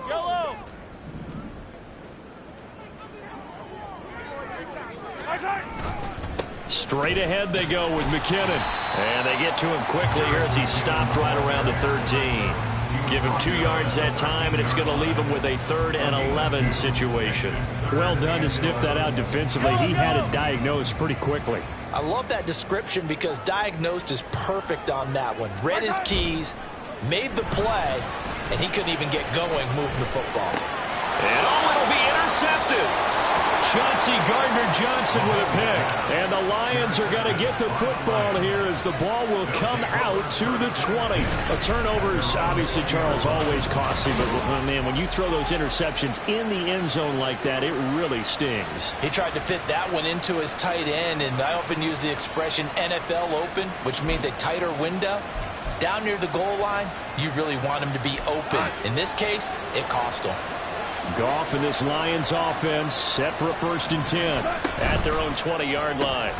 Yellow. Straight ahead they go with McKinnon. And they get to him quickly here as he stopped right around the 13. Give him 2 yards that time, and it's going to leave him with a 3rd and 11 situation. Well done to sniff that out defensively. He had it diagnosed pretty quickly. I love that description because diagnosed is perfect on that one. Read his keys, made the play, and he couldn't even get going moving the football. And it'll be intercepted. Chauncey Gardner-Johnson with a pick. And the Lions are going to get the football here as the ball will come out to the 20. Turnovers, obviously, Charles, always costly. But, man, when you throw those interceptions in the end zone like that, it really stings. He tried to fit that one into his tight end, and I often use the expression NFL open, which means a tighter window. Down near the goal line, you really want him to be open. In this case, it cost him. Goff and this Lions offense set for a 1st and 10. At their own 20-yard line.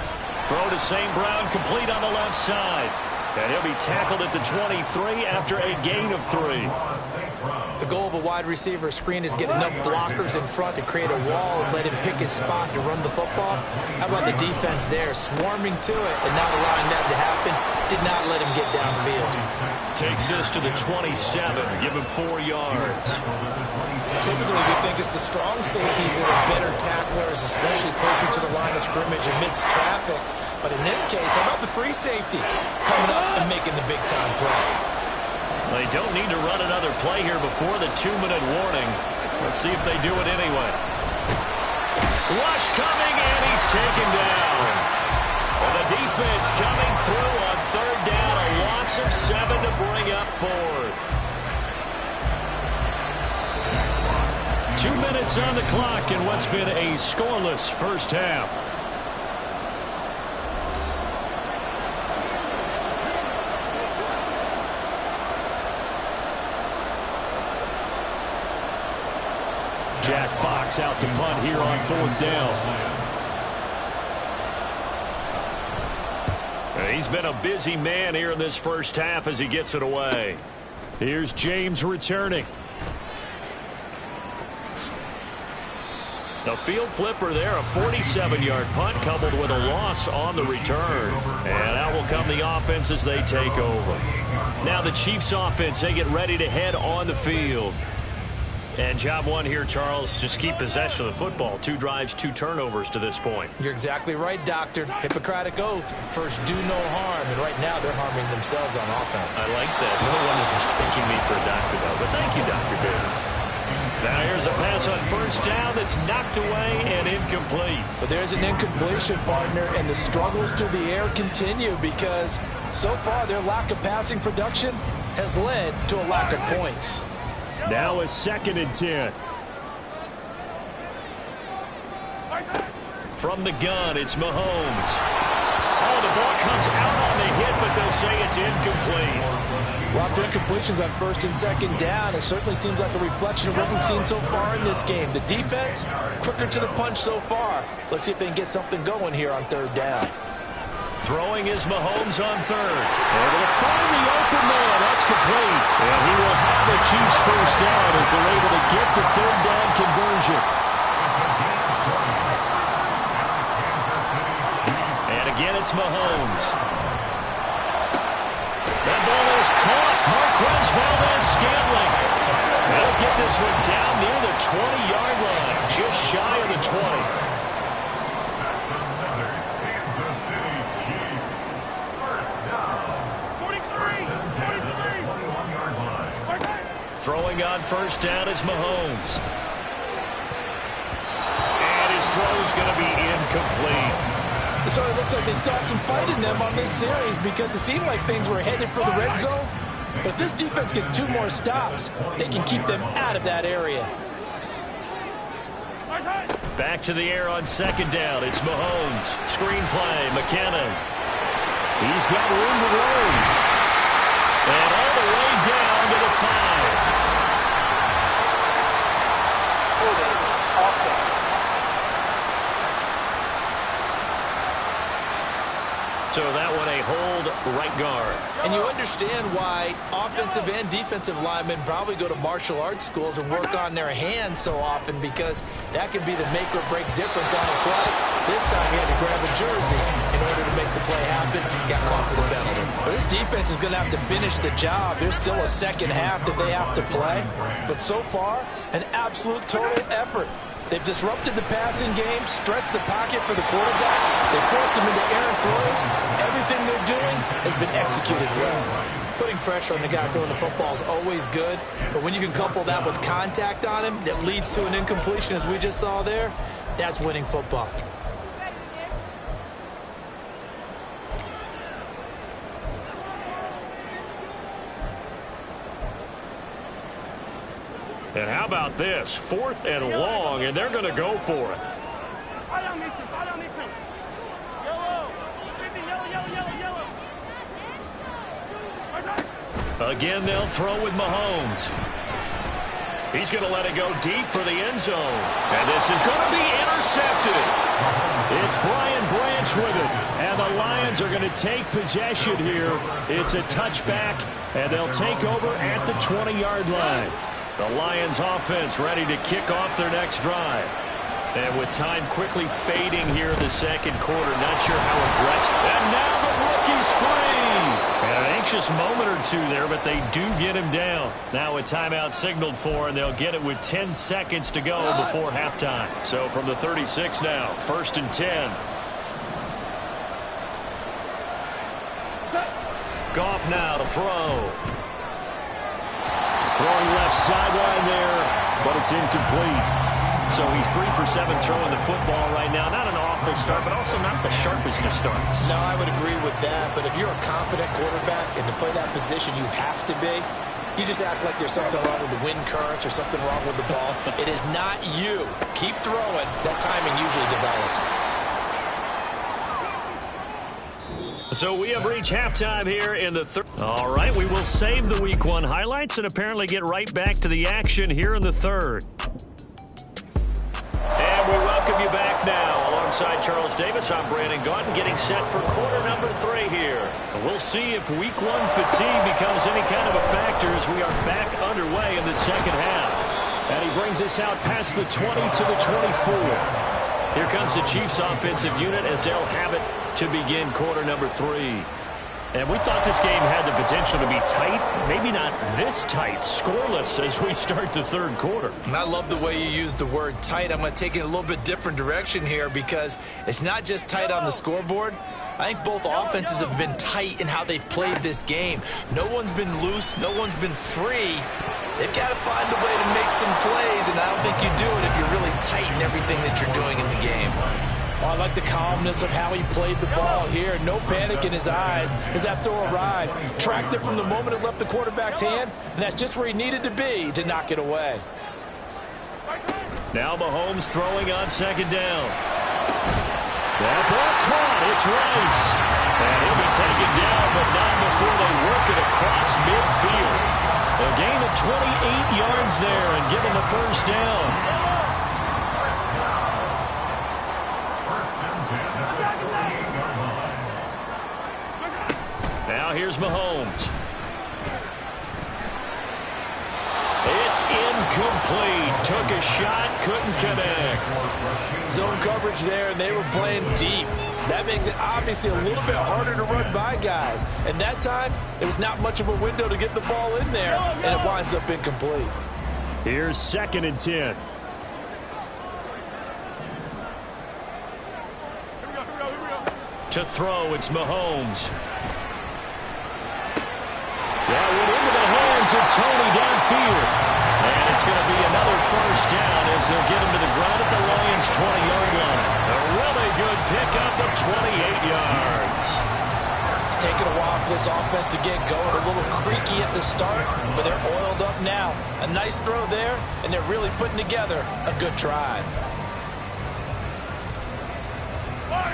Throw to St. Brown, complete on the left side. And he'll be tackled at the 23 after a gain of 3. The goal of a wide receiver screen is get enough blockers in front to create a wall and let him pick his spot to run the football. How about the defense there, swarming to it and not allowing that to happen? Did not let him get downfield. Takes this to the 27. Give him 4 yards. Typically, we think it's the strong safeties that are better tacklers, especially closer to the line of scrimmage amidst traffic. But in this case, how about the free safety coming up and making the big-time play? They don't need to run another play here before the 2-minute warning. Let's see if they do it anyway. Rush coming, and he's taken down. And the defense coming through on 3rd down. A loss of 7 to bring up 4th. 2 minutes on the clock in what's been a scoreless first half. Jack Fox out to punt here on 4th down. He's been a busy man here in this first half as he gets it away. Here's James returning. A field flipper there, a 47-yard punt coupled with a loss on the return. And out will come the offense as they take over. Now the Chiefs offense, they get ready to head on the field. And job one here, Charles, just keep possession of the football. 2 drives, 2 turnovers to this point. You're exactly right, Doctor. Hippocratic oath. First, do no harm. And right now, they're harming themselves on offense. I like that. No one is mistaking me for a doctor, though. But thank you, Dr. Davis. Now here's a pass on 1st down that's knocked away and incomplete. But there's an incompletion, partner, and the struggles through the air continue because so far their lack of passing production has led to a lack of points. Now a 2nd and 10. From the gun, it's Mahomes. Oh, the ball comes out on the hit, but they'll say it's incomplete. Well, after incompletions on 1st and 2nd down, it certainly seems like a reflection of what we've seen so far in this game. The defense, quicker to the punch so far. Let's see if they can get something going here on 3rd down. Throwing is Mahomes on 3rd. Able to find the open man. That's complete. And he will have the Chiefs 1st down as they're able to get the 3rd down conversion. And again, it's Mahomes. That ball is caught. Marquez Valdez-Scantling. They'll get this one down near the 20-yard line, just shy of the 20. Throwing on 1st down is Mahomes. And his throw is going to be incomplete. So it looks like they still have some fight in them on this series because it seemed like things were headed for the red zone. But if this defense gets 2 more stops, they can keep them out of that area. Back to the air on 2nd down. It's Mahomes. Screen play. McKinnon. He's got room to roam. And all the way down to the 5. So that one a hold right guard. And you understand why offensive and defensive linemen probably go to martial arts schools and work on their hands so often, because that can be the make or break difference on a play. This time he had to grab a jersey in order to make the play happen. Got caught for the penalty. Well, this defense is going to have to finish the job. There's still a second half that they have to play. But so far, an absolute total effort. They've disrupted the passing game, stressed the pocket for the quarterback. They forced him into errant throws. Everything they're doing has been executed well. Putting pressure on the guy throwing the football is always good, but when you can couple that with contact on him that leads to an incompletion, as we just saw there, that's winning football. And how about this? 4th and long, and they're going to go for it. Again, they'll throw with Mahomes. He's going to let it go deep for the end zone. And this is going to be intercepted. It's Brian Branch with it. And the Lions are going to take possession here. It's a touchback, and they'll take over at the 20-yard line. The Lions offense ready to kick off their next drive. And with time quickly fading here in the second quarter, not sure how aggressive. And now the rookie's free. And an anxious moment or two there, but they do get him down. Now a timeout signaled for, and they'll get it with 10 seconds to go before halftime. So from the 36 now, 1st and 10. Goff now to throw. Throwing left sideline there, but it's incomplete. So he's 3 for 7 throwing the football right now. Not an awful start, but also not the sharpest of starts. No, I would agree with that. But if you're a confident quarterback and to play that position you have to be, you just act like there's something wrong with the wind currents or something wrong with the ball. It is not you. Keep throwing. That timing usually develops. So we have reached halftime here in the third. All right, we will save the Week 1 highlights and apparently get right back to the action here in the third. And we welcome you back now. Alongside Charles Davis, I'm Brandon Gaudin, getting set for quarter number 3 here. And we'll see if Week 1 fatigue becomes any kind of a factor as we are back underway in the second half. And he brings us out past the 20 to the 24. Here comes the Chiefs offensive unit as they'll have it to begin quarter number 3. And we thought this game had the potential to be tight, maybe not this tight, scoreless as we start the third quarter. And I love the way you use the word tight. I'm going to take it a little bit different direction here, because it's not just tight on the scoreboard. I think both offenses have been tight in how they've played this game. No one's been loose. No one's been free. They've got to find a way to make some plays, and I don't think you do it if you're really tight in everything that you're doing in the game. Well, I like the calmness of how he played the ball here. No panic in his eyes as that throw arrived. Tracked it from the moment it left the quarterback's hand, and that's just where he needed to be to knock it away. Now Mahomes throwing on second down. That ball caught. It's Rice. And he'll be taken down, but not before they work it across midfield. A gain of 28 yards there and given the first down. Now here's Mahomes. It's incomplete. Took a shot, couldn't connect. Zone coverage there, and they were playing deep. That makes it obviously a little bit harder to run by guys. And that time, there was not much of a window to get the ball in there, and it winds up incomplete. Here's 2nd and 10. To throw, it's Mahomes. That went into the hands of Tony downfield. And it's going to be another first down as they'll get him to the ground at the Lions' 20-yard line. A really good pickup of 28 yards. It's taken a while for this offense to get going. A little creaky at the start, but they're oiled up now. A nice throw there, and they're really putting together a good drive.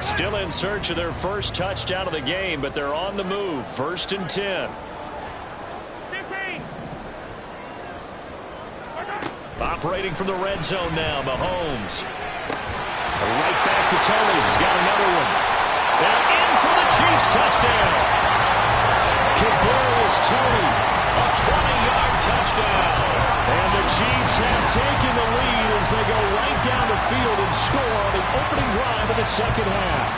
Still in search of their first touchdown of the game, but they're on the move. 1st and 10. Operating from the red zone now, Mahomes. Right back to Tony. He's got another one. Now in for the Chiefs touchdown. Kadarius Toney, a 20-yard touchdown. And the Chiefs have taken the lead as they go right down the field and score on the opening drive of the second half.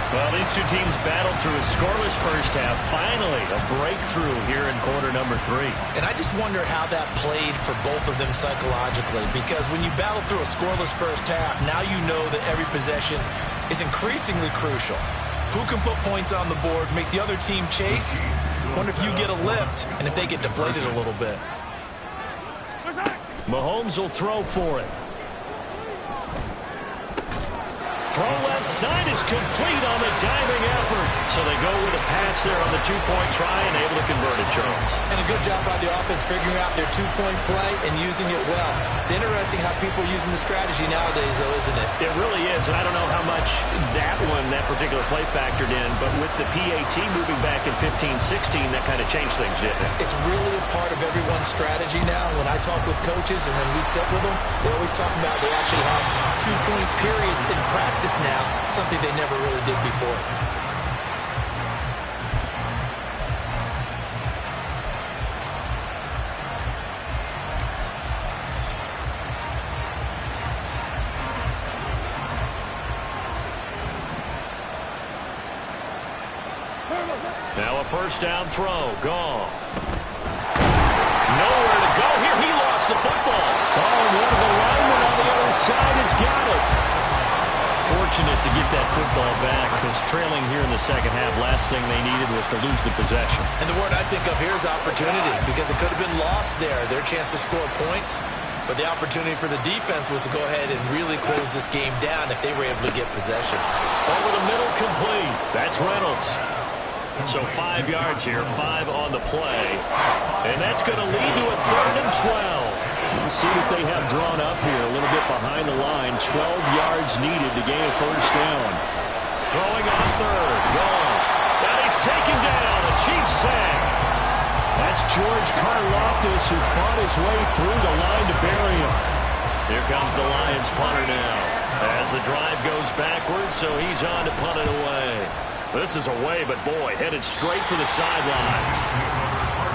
Well, these two teams battled through a scoreless first half. Finally, a breakthrough here in quarter number 3. And I just wonder how that played for both of them psychologically, because when you battle through a scoreless first half, now you know that every possession is increasingly crucial. Who can put points on the board, make the other team chase? Wonder if you get a lift and if they get deflated a little bit. Mahomes will throw for it. Throw left side is complete on the diving effort. So they go with a pass there on the two-point try and able to convert it, Charles. And a good job by the offense figuring out their two-point play and using it well. It's interesting how people are using the strategy nowadays, though, isn't it? It really is, and I don't know how much that particular play factored in, but with the PAT moving back in 15-16, that kind of changed things, didn't it? It's really a part of everyone's strategy now. When I talk with coaches and when we sit with them, they always talk about they actually have two-point periods in practice now, something they never really did before. Now a first down throw. Goff. Nowhere to go here. He lost the football. Oh, one of the linemen on the other side has got it. Fortunate to get that football back, because trailing here in the second half, last thing they needed was to lose the possession. And the word I think of here is opportunity, because it could have been lost there, their chance to score points. But the opportunity for the defense was to go ahead and really close this game down if they were able to get possession. Over the middle, complete. That's Reynolds. So 5 yards here, 5 on the play. And that's going to lead to a 3rd and 12. You see what they have drawn up here, a little bit behind the line. 12 yards needed to gain a first down. Throwing on 3rd. Goff. And he's taken down. A Chiefs sack. That's George Karlaftis, who fought his way through the line to bury him. Here comes the Lions punter now. As the drive goes backwards, so he's on to punt it away. This is away, but boy, headed straight for the sidelines.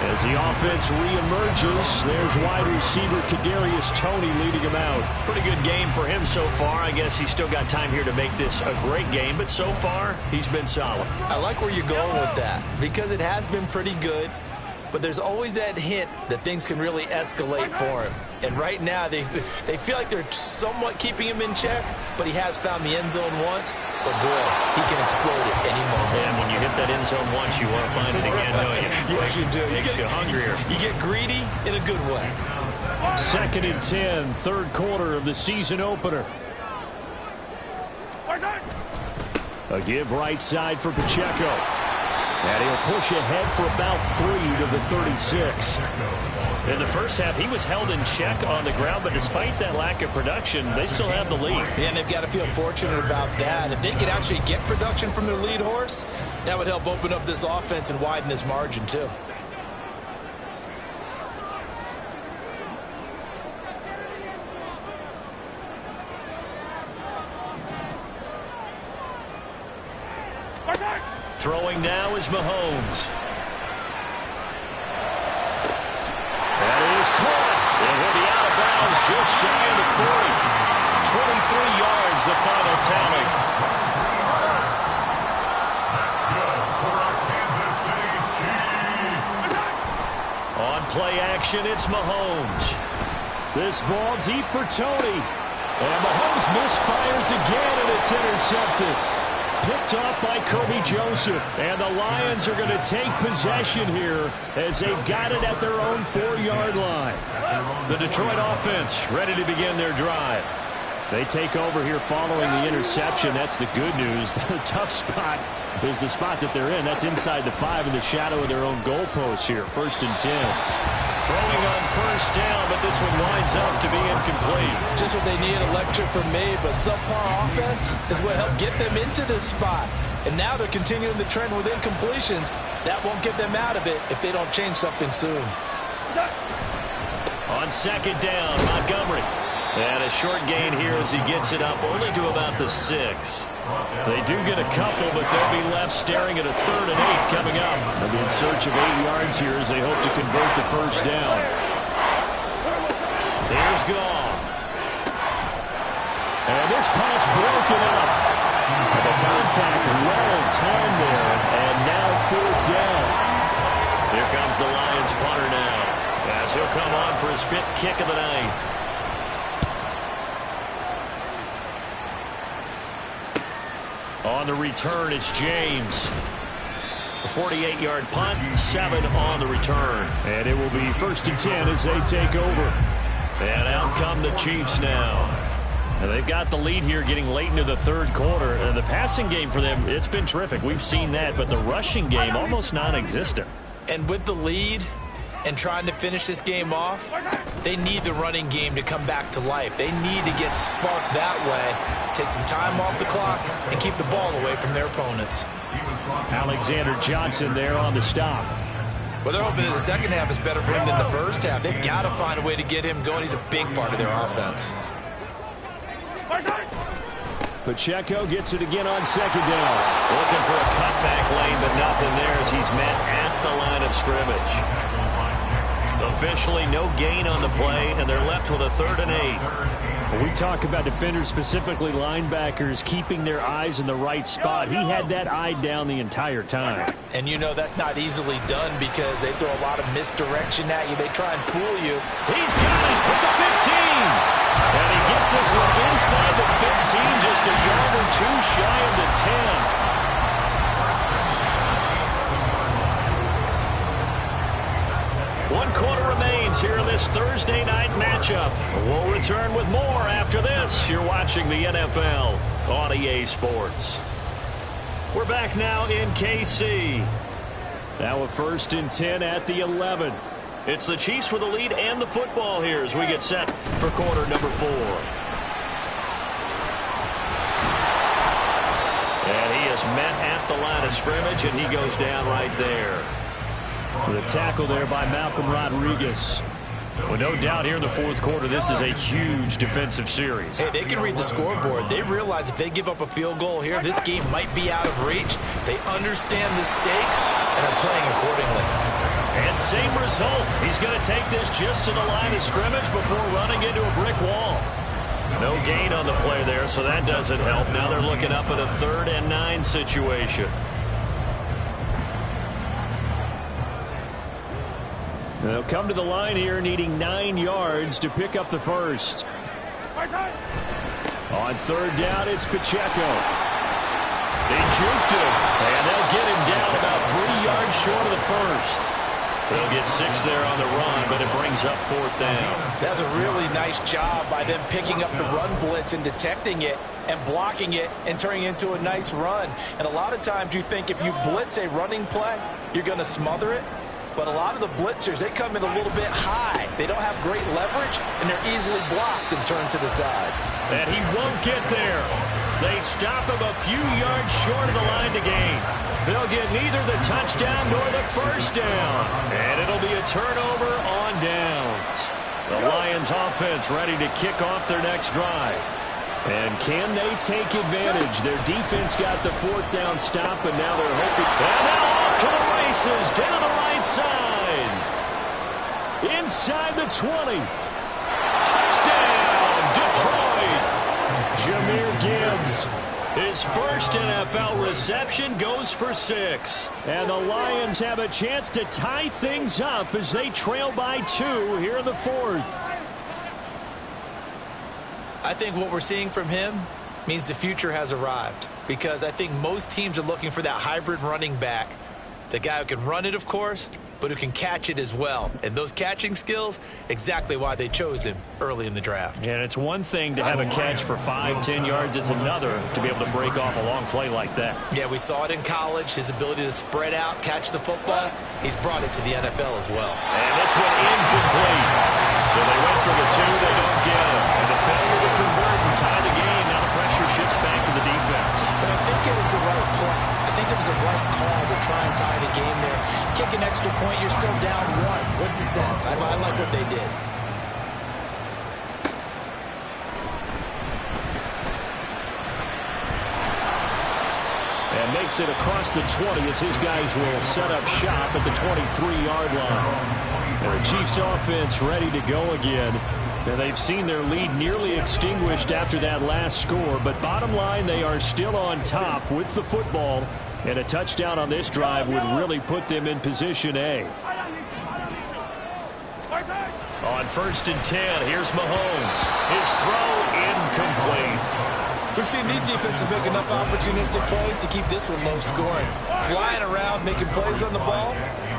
As the offense reemerges, there's wide receiver Kadarius Toney leading him out. Pretty good game for him so far. I guess he's still got time here to make this a great game, but so far, he's been solid. I like where you're going with that, because it has been pretty good. But there's always that hint that things can really escalate for him. And right now, they feel like they're somewhat keeping him in check, but he has found the end zone once. But, boy, he can explode at any moment. And when you hit that end zone once, you want to find it again, don't you? Yes, you do. Makes you hungrier. You get greedy in a good way. 2nd and 10, 3rd quarter of the season opener. A give right side for Pacheco. And he'll push ahead for about 3 to the 36. In the first half, he was held in check on the ground, but despite that lack of production, they still have the lead. Yeah, and they've got to feel fortunate about that. If they could actually get production from their lead horse, that would help open up this offense and widen this margin, too. Throwing now is Mahomes. That is caught. It will be out of bounds just shy of the 40. 23 yards, the final tally. On play action, it's Mahomes. This ball deep for Toney. And Mahomes misfires again, and it's intercepted. Picked off by Kirby Joseph. And the Lions are going to take possession here as they've got it at their own 4-yard line. The Detroit offense ready to begin their drive. They take over here following the interception. That's the good news. The tough spot is the spot that they're in. That's inside the 5 in the shadow of their own goalpost here. 1st and 10. Throwing on first down, but this one winds up to be incomplete. Just what they need, a lecture from me, but subpar offense is what helped get them into this spot. And now they're continuing the trend with incompletions. That won't get them out of it if they don't change something soon. On 2nd down, Montgomery. And a short gain here as he gets it up only to about the 6. They do get a couple, but they'll be left staring at a 3rd and 8 coming up. They'll be in search of 8 yards here as they hope to convert the first down. There's Goff. And this pass broken up. The contact well timed there, and now 4th down. Here comes the Lions punter now, as he'll come on for his 5th kick of the night. On the return, it's James. A 48-yard punt, 7 on the return. And it will be 1st and 10 as they take over. And out come the Chiefs now. And they've got the lead here getting late into the 3rd quarter. And the passing game for them, it's been terrific. We've seen that, but the rushing game almost non-existent. And with the lead and trying to finish this game off, they need the running game to come back to life. They need to get sparked that way, take some time off the clock, and keep the ball away from their opponents. Alexander Johnson there on the stop. Well, they're hoping that the second half is better for him than the first half. They've got to find a way to get him going. He's a big part of their offense. Pacheco gets it again on 2nd down. Looking for a cutback lane, but nothing there as he's met at the line of scrimmage. Officially no gain on the play, and they're left with a 3rd and 8. When we talk about defenders, specifically linebackers, keeping their eyes in the right spot. He had that eye down the entire time. And you know that's not easily done because they throw a lot of misdirection at you. They try and fool you. He's got it with the 15. And he gets this one inside the 15, just a yard or 2 shy of the 10. 1 quarter remains here in this Thursday night matchup. We'll return with more after this. You're watching the NFL on EA Sports. We're back now in KC. Now a 1st and 10 at the 11. It's the Chiefs with the lead and the football here as we get set for quarter number 4. And he is met at the line of scrimmage, and he goes down right there. With a tackle there by Malcolm Rodriguez. Well, no doubt here in the 4th quarter, this is a huge defensive series. Hey, they can read the scoreboard. They realize if they give up a field goal here, this game might be out of reach. They understand the stakes and are playing accordingly. And same result. He's going to take this just to the line of scrimmage before running into a brick wall. No gain on the play there, so that doesn't help. Now they're looking up at a 3rd and 9 situation. They'll come to the line here needing 9 yards to pick up the first. On 3rd down, it's Pacheco. They juked him, and they'll get him down about 3 yards short of the first. They'll get 6 there on the run, but it brings up 4th down. That's a really nice job by them picking up the run blitz and detecting it and blocking it and turning it into a nice run. And a lot of times you think if you blitz a running play, you're going to smother it. But a lot of the blitzers, they come in a little bit high. They don't have great leverage, and they're easily blocked and turned to the side. And he won't get there. They stop him a few yards short of the line to gain. They'll get neither the touchdown nor the first down. And it'll be a turnover on downs. The Lions offense ready to kick off their next drive. And can they take advantage? Their defense got the 4th down stop, and now they're hoping. And now off to the races, down the right side. Inside the 20. Touchdown, Detroit. Jahmyr Gibbs. His first NFL reception goes for 6. And the Lions have a chance to tie things up as they trail by 2 here in the 4th. I think what we're seeing from him means the future has arrived, because I think most teams are looking for that hybrid running back, the guy who can run it, of course, but who can catch it as well. And those catching skills, exactly why they chose him early in the draft. And it's one thing to have a catch for 5-10 yards. It's another to be able to break off a long play like that. Yeah, we saw it in college, his ability to spread out, catch the football. He's brought it to the NFL as well. And this one incomplete. So they went for the 2, they don't get it. And the failure to convert and tie the game. Now the pressure shifts back to the defense. But I think it was the right play. I think it was the right call to try and tie the game there. Kick an extra point, you're still down 1. What's the sense? I like what they did. And makes it across the 20 as his guys will set up shop at the 23-yard line. And the Chiefs offense ready to go again. Now they've seen their lead nearly extinguished after that last score, but bottom line, they are still on top with the football, and a touchdown on this drive would really put them in position A. On 1st and 10, here's Mahomes. His throw incomplete. We've seen these defenses make enough opportunistic plays to keep this one low scoring. Flying around, making plays on the ball,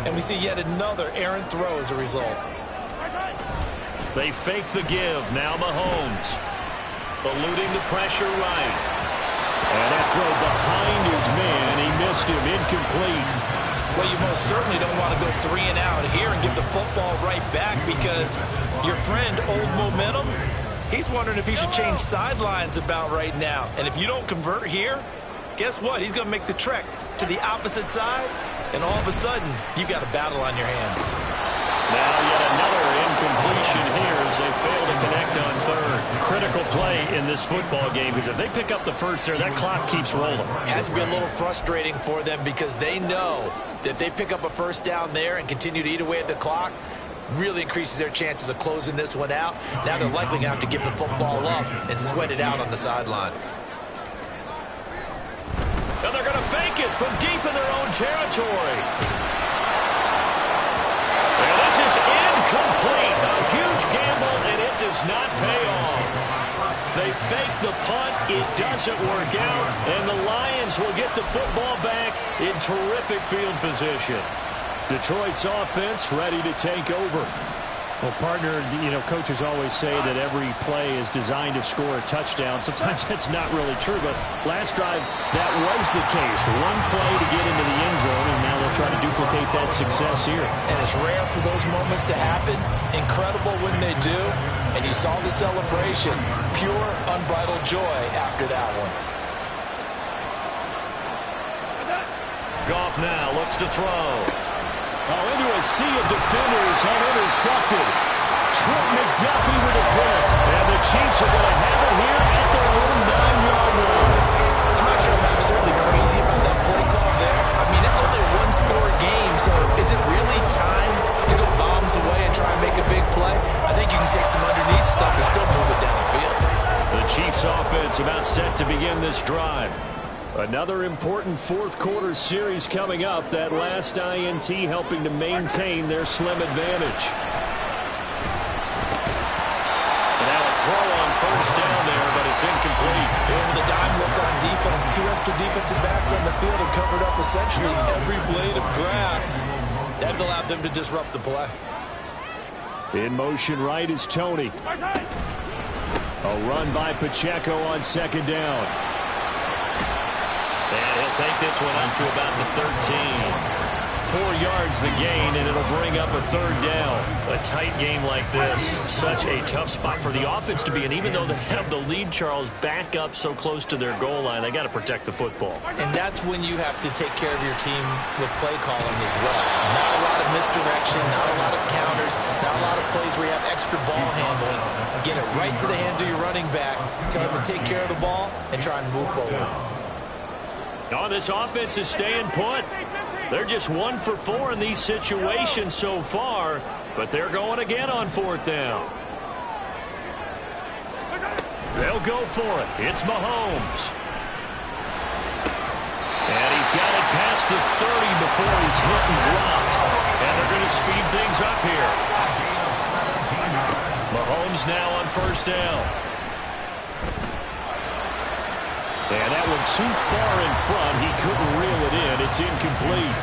and we see yet another errant throw as a result. They fake the give. Now Mahomes. Eluding the pressure right. And that throw behind his man. He missed him. Incomplete. Well, you most certainly don't want to go 3 and out here and give the football right back because your friend, Old Momentum, he's wondering if he should change sidelines about right now. And if you don't convert here, guess what? He's going to make the trek to the opposite side, and all of a sudden, you've got a battle on your hands. Now yet another incompletion here as they fail to connect on 3rd. Critical play in this football game because if they pick up the first there, that clock keeps rolling. Has to be a little frustrating for them because they know that if they pick up a first down there and continue to eat away at the clock, really increases their chances of closing this one out. Now they're likely going to have to give the football up and sweat it out on the sideline. And they're going to fake it from deep in their own territory. And this is incomplete. A huge gamble, and it does not pay off. They fake the punt. It doesn't work out, and the Lions will get the football back in terrific field position. Detroit's offense ready to take over. Well, partner, you know, coaches always say that every play is designed to score a touchdown. Sometimes that's not really true, but last drive, that was the case. One play to get into the end zone, and now they'll try to duplicate that success here. And it's rare for those moments to happen. Incredible when they do. And you saw the celebration. Pure, unbridled joy after that one. Goff now looks to throw. Oh, into a sea of defenders, unintercepted. Trent McDuffie with a pick. And the Chiefs are going to have it here at their own 9-yard line. I'm not sure I'm absolutely crazy about that play call there. I mean, it's only a one-score game, so is it really time to go bombs away and try and make a big play? I think you can take some underneath stuff and still move it downfield. The Chiefs offense about set to begin this drive. Another important fourth-quarter series coming up. That last INT helping to maintain their slim advantage. And now a throw on 1st down there, but it's incomplete. With a dime look on defense, 2 extra defensive backs on the field and covered up essentially every blade of grass. That allowed them to disrupt the play. In motion right is Tony. A run by Pacheco on 2nd down. And he'll take this one up to about the 13. 4 yards the gain, and it'll bring up a 3rd down. A tight game like this, such a tough spot for the offense to be in. Even though they have the lead, Charles, back up so close to their goal line, they got to protect the football. And that's when you have to take care of your team with play calling as well. Not a lot of misdirection, not a lot of counters, not a lot of plays where you have extra ball handling. Get it right to the hands of your running back, tell him to take care of the ball, and try and move forward. Oh, this offense is staying put. They're just 1 for 4 in these situations so far, but they're going again on 4th down. They'll go for it. It's Mahomes. And he's got it past the 30 before he's hit and dropped. And they're going to speed things up here. Mahomes now on 1st down. And that one too far in front. He couldn't reel it in. It's incomplete.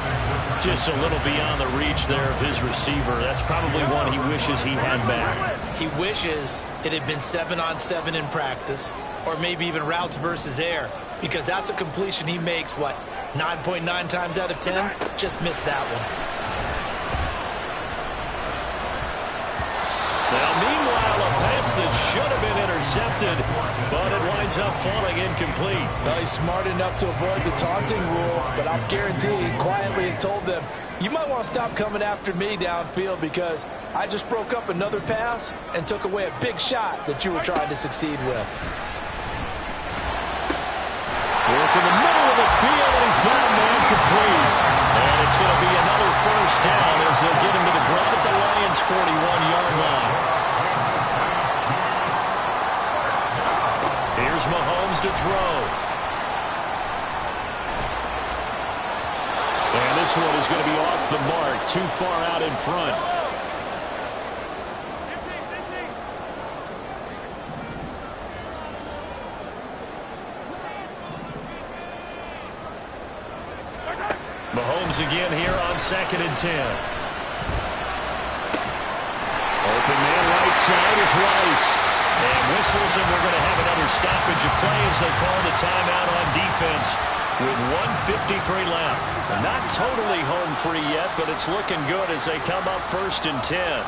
Just a little beyond the reach there of his receiver. That's probably one he wishes he had back. He wishes it had been 7-on-7 in practice, or maybe even routes versus air, because that's a completion he makes, what, 9.9 times out of 10? Just missed that one. Now, meanwhile, a pass that should have been intercepted, but it winds up falling incomplete. Well, he's smart enough to avoid the taunting rule, but I'm guaranteed quietly has told them, you might want to stop coming after me downfield because I just broke up another pass and took away a big shot that you were trying to succeed with. Work in the middle of the field, and he's got a man complete. And it's going to be another first down as they'll get him to the ground at the Lions' 41-yard line. Here's Mahomes to throw. And this one is going to be off the mark, too far out in front. Mahomes again here on 2nd and 10. Open man right side is Rice. And whistles, and we're going to have another stoppage of play as they call the timeout on defense with 1:53 left. Not totally home free yet, but it's looking good as they come up 1st and 10.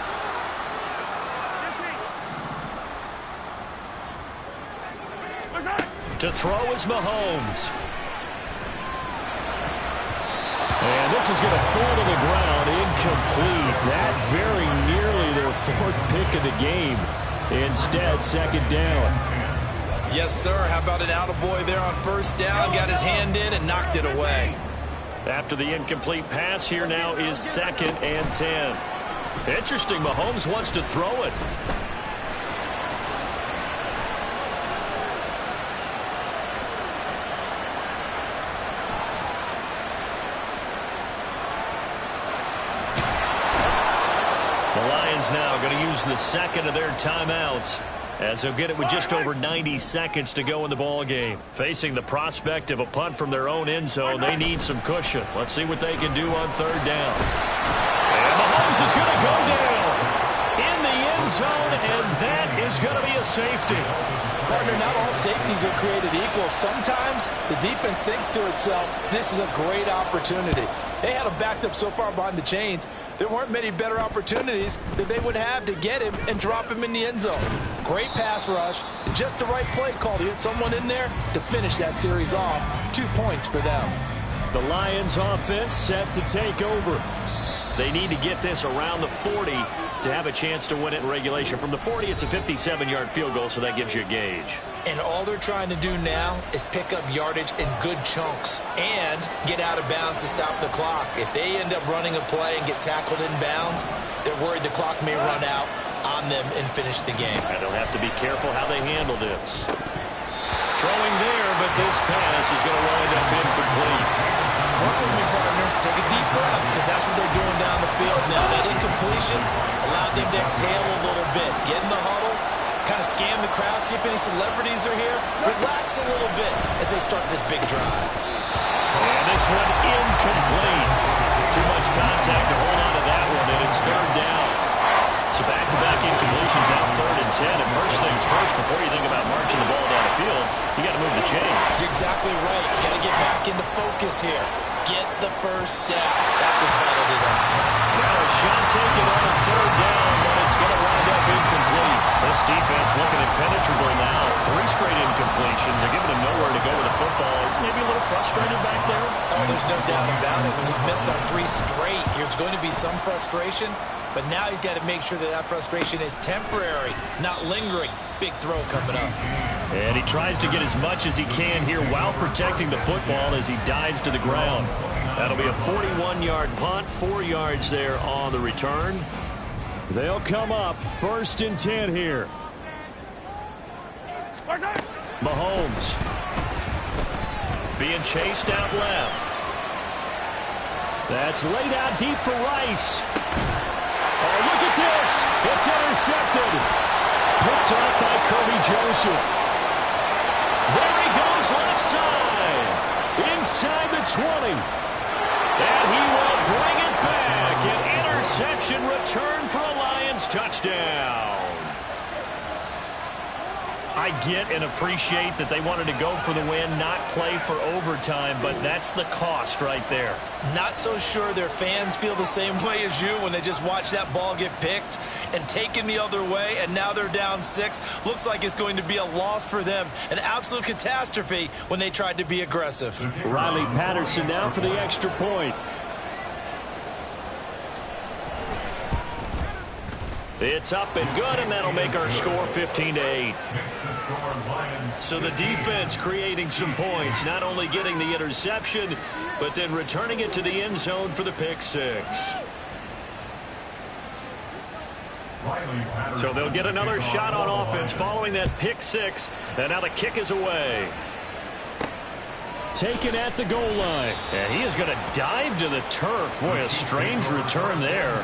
To throw is Mahomes. And this is going to fall to the ground, incomplete. That very nearly their 4th pick of the game. Instead, 2nd down. Yes, sir. How about an attaboy there on 1st down? Got his hand in and knocked it away. After the incomplete pass, here now is 2nd and 10. Interesting, Mahomes wants to throw it. Now going to use the 2nd of their timeouts as they'll get it with just over 90 seconds to go in the ball game. Facing the prospect of a punt from their own end zone, they need some cushion. Let's see what they can do on 3rd down. And Mahomes is going to go down in the end zone, and that is going to be a safety. Partner, not all safeties are created equal. Sometimes the defense thinks to itself, this is a great opportunity. They had him backed up so far behind the chains, there weren't many better opportunities that they would have to get him and drop him in the end zone. Great pass rush, and just the right play call to get someone in there to finish that series off. 2 points for them. The Lions offense set to take over. They need to get this around the 40 to have a chance to win it in regulation. From the 40, it's a 57-yard field goal, so that gives you a gauge. And all they're trying to do now is pick up yardage in good chunks and get out of bounds to stop the clock. If they end up running a play and get tackled in bounds, they're worried the clock may run out on them and finish the game. And they'll have to be careful how they handle this. Throwing there, but this pass is going to wind up incomplete. Work with me, partner. Take a deep breath, because that's what they're doing down the field now. That incompletion allowed them to exhale a little bit. Get in the huddle, kind of scan the crowd, see if any celebrities are here. Relax a little bit as they start this big drive. And this one incomplete. Too much contact to hold on to that one, and it's 3rd down. So back-to-back incompletions, now 3rd and 10. And first things first, before you think about marching the ball down the field, you got to move the chains. You're exactly right. Got to get back into focus here. Get the first down. That's what's vital to them. Now a shot taken on 3rd down, but it's going to wind up incomplete. This defense looking impenetrable now. 3 straight incompletions. They're giving them nowhere to go with the football. Maybe a little frustrated back there. Oh, there's no doubt about it. When you've missed on 3 straight, there's going to be some frustration. But now he's got to make sure that that frustration is temporary, not lingering. Big throw coming up. And he tries to get as much as he can here while protecting the football as he dives to the ground. That'll be a 41-yard punt, 4 yards there on the return. They'll come up 1st and 10 here. Mahomes being chased out left. That's laid out deep for Rice. Oh, look at this. It's intercepted. Picked up by Kirby Joseph. There he goes left side. Inside the 20. And he will bring it back. An interception return for a Lions touchdown. I get and appreciate that they wanted to go for the win, not play for overtime, but that's the cost right there. Not so sure their fans feel the same way as you when they just watch that ball get picked and taken the other way, and now they're down 6. Looks like it's going to be a loss for them. An absolute catastrophe when they tried to be aggressive. Riley Patterson now for the extra point. It's up and good, and that'll make our score 15-8. So the defense creating some points, not only getting the interception, but then returning it to the end zone for the pick six. So they'll get another shot on offense following that pick six, and now the kick is away. Taken at the goal line. And he is going to dive to the turf. Boy, a strange return there.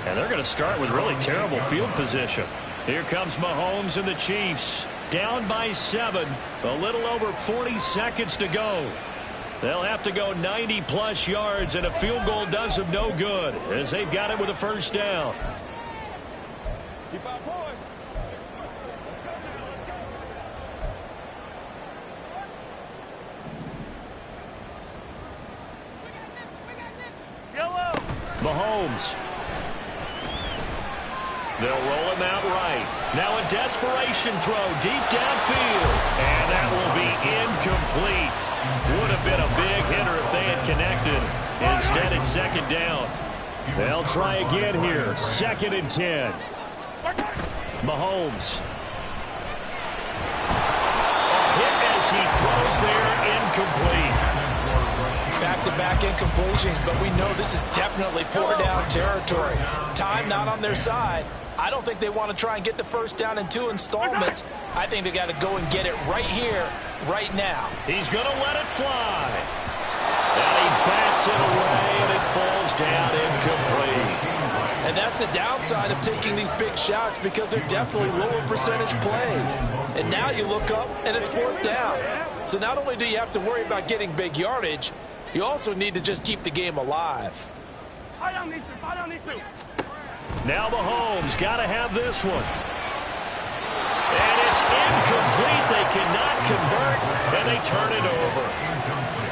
And they're going to start with really terrible field position. Here comes Mahomes and the Chiefs. Down by 7. A little over 40 seconds to go. They'll have to go 90-plus yards, and a field goal does them no good as they've got it with a first down. Keep our boys. Let's go now. Let's go. Mahomes. They'll roll him out right. Now a desperation throw deep downfield. And that will be incomplete. Would have been a big hitter if they had connected. Instead, it's second down. They'll try again here. 2nd and 10. Mahomes. A hit as he throws there, incomplete. Back-to-back incompletions, but we know this is definitely 4-down territory. Time not on their side. I don't think they want to try and get the first down in 2 installments. I think they got to go and get it right here, right now. He's going to let it fly. And he bats it away, and it falls down incomplete. And that's the downside of taking these big shots, because they're definitely lower percentage plays. And now you look up, and it's 4th down. So not only do you have to worry about getting big yardage, you also need to just keep the game alive. Now Mahomes got to have this one. And it's incomplete. They cannot convert, and they turn it over.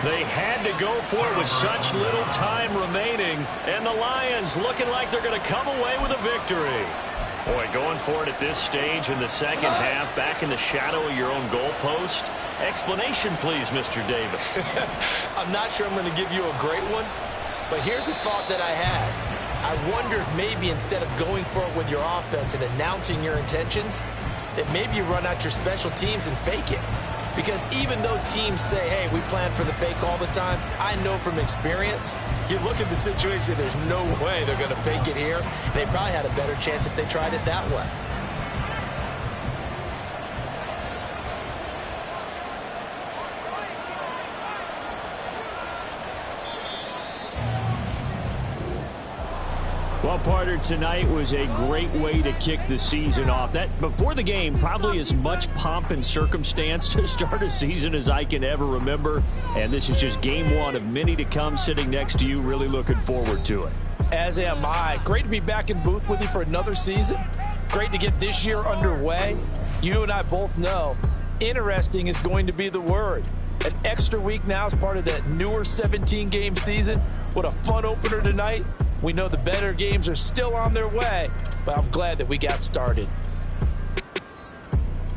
They had to go for it with such little time remaining, and the Lions looking like they're going to come away with a victory. Boy, going for it at this stage in the second half, back in the shadow of your own goalpost. Explanation, please, Mr. Davis. I'm not sure I'm going to give you a great one, but here's a thought that I had. I wonder if maybe instead of going for it with your offense and announcing your intentions, that maybe you run out your special teams and fake it. Because even though teams say, hey, we plan for the fake all the time, I know from experience, you look at the situation, there's no way they're going to fake it here. And they probably had a better chance if they tried it that way. Well, partner, tonight was a great way to kick the season off. That before the game, probably as much pomp and circumstance to start a season as I can ever remember. And this is just game 1 of many to come sitting next to you. Really looking forward to it. As am I. Great to be back in booth with you for another season. Great to get this year underway. You and I both know interesting is going to be the word. An extra week now as part of that newer 17-game season. What a fun opener tonight. We know the better games are still on their way, but I'm glad that we got started.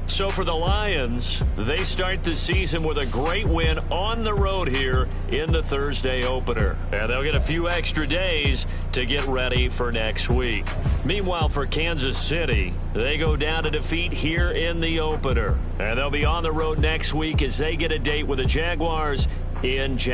So for the Lions, they start the season with a great win on the road here in the Thursday opener. And they'll get a few extra days to get ready for next week. Meanwhile, for Kansas City, they go down to defeat here in the opener. And they'll be on the road next week as they get a date with the Jaguars in Jacksonville.